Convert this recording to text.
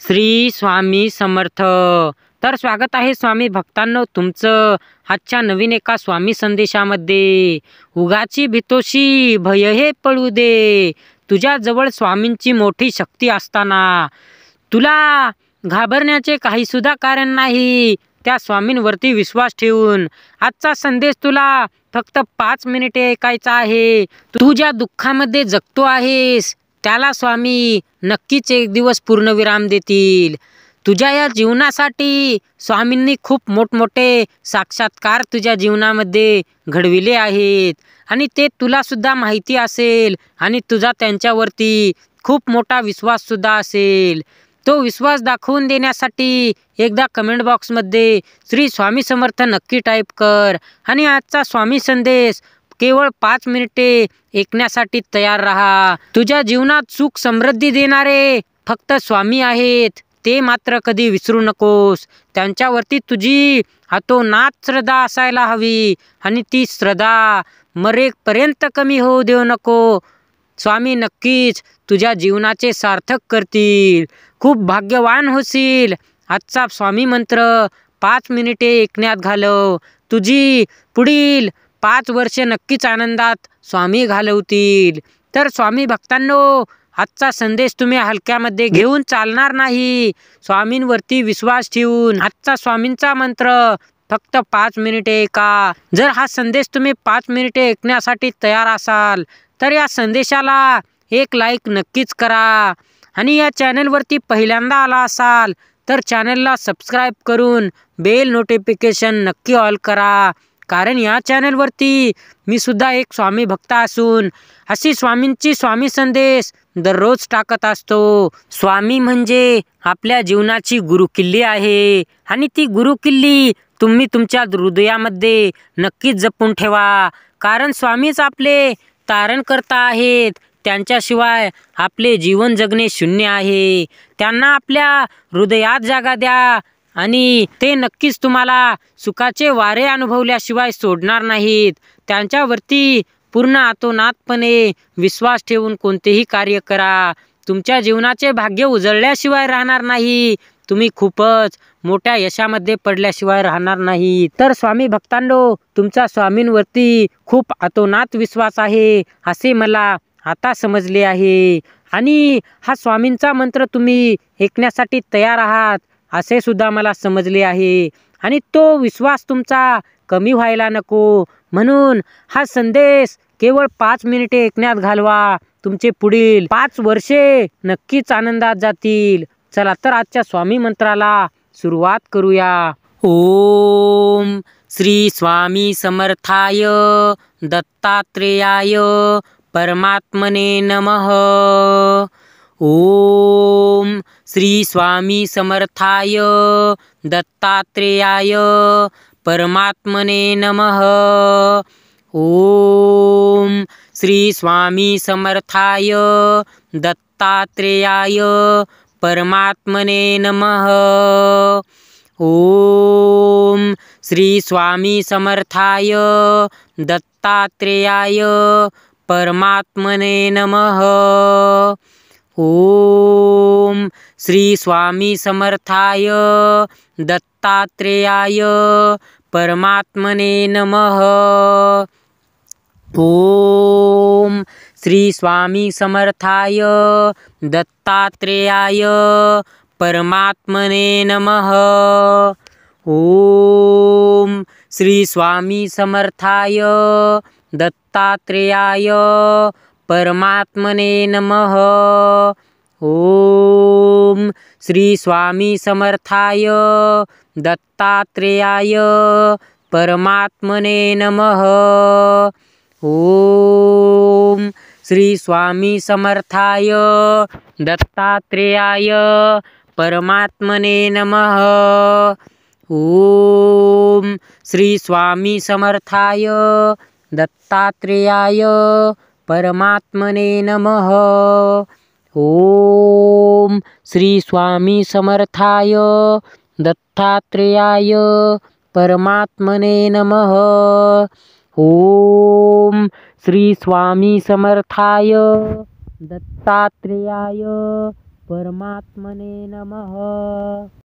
श्री स्वामी समर्थ। तर स्वागत आहे स्वामी भक्तांनो तुमचं आजच्या नवीन एका स्वामी संदेशामध्ये। उगाची भीतोशी भय हे पळू दे, तुझ्या जवळ स्वामींची मोठी शक्ती असताना तुला घाबरण्याचे काही सुद्धा कारण नाही। त्या स्वामींवरती विश्वास ठेवून आजचा संदेश तुला फक्त 5 मिनिटे ऐकायचा आहे। तू ज्या दुःखामध्ये जगतो आहेस त्याला स्वामी नक्कीच एक दिवस पूर्णविराम देतील। तुझ्या या जीवनासाठी स्वामींनी खूप मोठमोठे साक्षात्कार तुझ्या जीवनामध्ये घडविले आहेत आणि ते तुला सुद्धा माहिती असेल आणि तुझा त्यांच्यावरती खूप मोठा विश्वास सुद्धा असेल। तो विश्वास दाखवून देण्यासाठी एकदा कमेंट बॉक्समध्ये श्री स्वामी समर्थ नक्की टाईप कर आणि आजचा स्वामी संदेश केवळ 5 मिनिटे ऐकण्यासाठी तयार रहा। तुझ्या जीवनात सुख समृद्धी देणारे फक्त स्वामी आहेत, ते मात्र कधी विसरू नकोस। त्यांच्यावरती तुझी अतोनात श्रद्धा असायला हवी आणि ती श्रद्धा मरेपर्यंत कमी होऊ देऊ नको। स्वामी नक्कीच तुझ्या जीवनाचे सार्थक करतील, खूप भाग्यवान होशील। आजचा स्वामी मंत्र 5 मिनिटे ऐकण्यात घालव, तुझी पुढील 5 वर्षे नक्कीच आनंदात स्वामी घालवतील। तर स्वामी भक्तांनो, आजचा संदेश तुम्ही हलक्यामध्ये घेऊन चालणार नाही। स्वामींवरती विश्वास ठेवून आजचा स्वामींचा मंत्र फक्त 5 मिनिटे ऐका। जर हा संदेश तुम्ही 5 मिनिटे ऐकण्यासाठी तयार असाल तर या संदेशाला एक लाईक नक्कीच करा आणि या चॅनलवरती पहिल्यांदा आला असाल तर चॅनलला सबस्क्राईब करून बेल नोटिफिकेशन नक्की ऑल करा, कारण या चॅनलवरती मी सुद्धा एक स्वामी भक्त असून अशी स्वामींची स्वामी संदेश दररोज टाकत असतो। स्वामी म्हणजे आपल्या जीवनाची गुरुकिल्ली आहे आणि ती गुरुकिल्ली तुम्ही तुमच्या हृदयामध्ये नक्कीच जपून ठेवा, कारण स्वामीच आपले तारणकर्ता आहेत। त्यांच्याशिवाय आपले जीवन जगणे शून्य आहे। त्यांना आपल्या हृदयात जागा द्या आणि ते नक्कीच तुम्हाला सुखाचे वारे अनुभवल्याशिवाय सोडणार नाहीत। त्यांच्यावरती पूर्ण आतोनातपणे विश्वास ठेवून कोणतेही कार्य करा, तुमच्या जीवनाचे भाग्य उजळल्याशिवाय राहणार नाही, तुम्ही खूपच मोठ्या यशामध्ये पडल्याशिवाय राहणार नाही। तर स्वामी भक्तांनो, तुमचा स्वामींवरती खूप अतोनात विश्वास आहे असे मला आता समजले आहे आणि हा स्वामींचा मंत्र तुम्ही ऐकण्यासाठी तयार आहात असे सुद्धा मला समजले आहे आणि तो विश्वास तुमचा कमी व्हायला नको, म्हणून हा संदेश केवळ 5 मिनिटे ऐकण्यात घालवा। तुमचे पुढील 5 वर्षे नक्कीच आनंदात जातील। चला तर आजच्या स्वामी मंत्राला सुरुवात करूया। ओम श्री स्वामी समर्थाय दत्तात्रेयाय परमात्मने नमः। ओम श्री स्वामी समर्थाय दत्तात्रेयाय परमात्मने नमः। ओम श्री स्वामी समर्थाय दत्तात्रेयाय परमात्मने नमः। ओम श्री स्वामी समर्थाय दत्तात्रेयाय परमात्मने नमः। ओम श्री स्वामी समर्थाय दत्तात्रेयाय परमात्मने नमः। ओम श्री स्वामी समर्थाय दत्तात्रेयाय परमात्मने नमः। ओम श्री स्वामी समर्थाय दत्तात्रेयाय परमात्मने नमः। ओम श्री स्वामी समर्थाय दत्तात्रेयाय परमात्मने नमः। ओम श्री स्वामी समर्थाय दत्तात्रेयाय परमात्मने नमः। ओम श्री स्वामी समर्थाय दत्तात्रेयाय परमात्मने नमः। ओम श्री स्वामी समर्थाय दत्तात्रेयाय परमात्मने नमः। ओम श्री स्वामी समर्थाय दत्तात्रेयाय परमात्मने नमः.